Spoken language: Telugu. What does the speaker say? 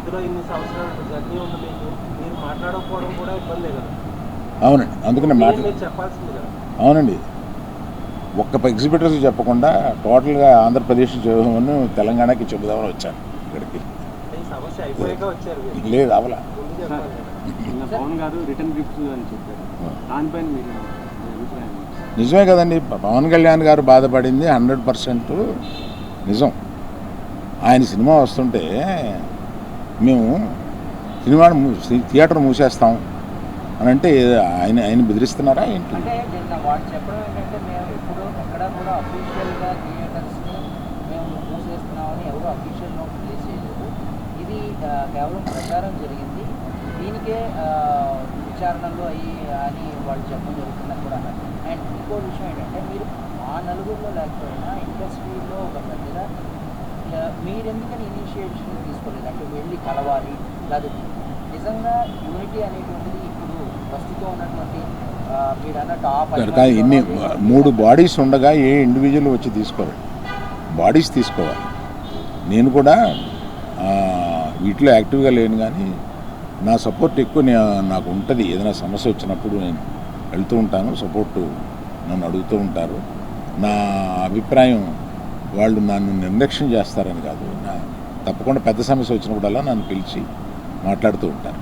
వృత్తిలో ఇన్ని సంవత్సరాలు జర్నీ ఉంది మీకు, మీరు మాట్లాడకపోవడం కూడా ఇబ్బందే కదా. అవునండి, అందుకనే మీరు చెప్పాల్సింది కదా. అవునండి, ఒక్క ఎగ్జిబిటర్స్ చెప్పకుండా టోటల్గా ఆంధ్రప్రదేశ్ చెబుదామని తెలంగాణకి చెబుదామని వచ్చాను ఇక్కడికి. ఈ సమస్య అయిపోయాక వచ్చారు మీరు. లేదు అవలా. ముందు చెప్పాలి కదా. పవన్ గారు రిటర్న్ గిఫ్ట్స్ అని చెప్పారు, దానిపైన మీరు అభిప్రాయం? నిజమే కదండి, పవన్ కళ్యాణ్ గారు బాధపడింది 100% నిజం. ఆయన సినిమా వస్తుంటే మేము థియేటర్ మూసేస్తాం అని అంటే ఆయన బెదిరిస్తున్నారా ఏంటి? అంటే నిన్న వాళ్ళు చెప్పడం ఏంటంటే మేము ఎప్పుడు ఎక్కడ కూడా అఫీషియల్గా థియేటర్స్ని మేము మూసేస్తున్నామని ఎవరు అఫీషియల్ నోట్ రిలీజ్ చేయలేదు. ఇది కేవలం ప్రచారం జరిగింది, దీనికే విచారణలో అని వాళ్ళు చెప్పడం జరుగుతుందని కూడా అన్నారు. అండ్ ఇంకో విషయం ఏంటంటే మీరు ఆ నలుగురిలో లేకపోయినా ఇండస్ట్రీలో ఒక పెద్దగా మీరెందుకని ఇనిషియేషన్ తీసుకోలేదు, అంటే వెళ్ళి కలవాలి, లేదా నిజంగా యూనిటీ అనేటువంటిది ఇప్పుడు ప్రస్తుతం ఉన్నటువంటి మీరు అన్నట్టు ఇన్ని 3 బాడీస్ ఉండగా ఏ ఇండివిజువల్ వచ్చి తీసుకోవాలి, బాడీస్ తీసుకోవాలి. నేను కూడా వీటిలో యాక్టివ్గా లేను, కానీ నా సపోర్ట్ ఎక్కువ నాకు ఉంటుంది. ఏదైనా సమస్య వచ్చినప్పుడు నేను వెళ్తూ ఉంటాను, సపోర్టు నన్ను అడుగుతూ ఉంటారు. నా అభిప్రాయం వాళ్ళు నన్ను నిర్లక్ష్యం చేస్తారని కాదు, తప్పకుండా పెద్ద సమస్య వచ్చినప్పుడల్లా నన్ను పిలిచి మాట్లాడుతూ ఉంటారు.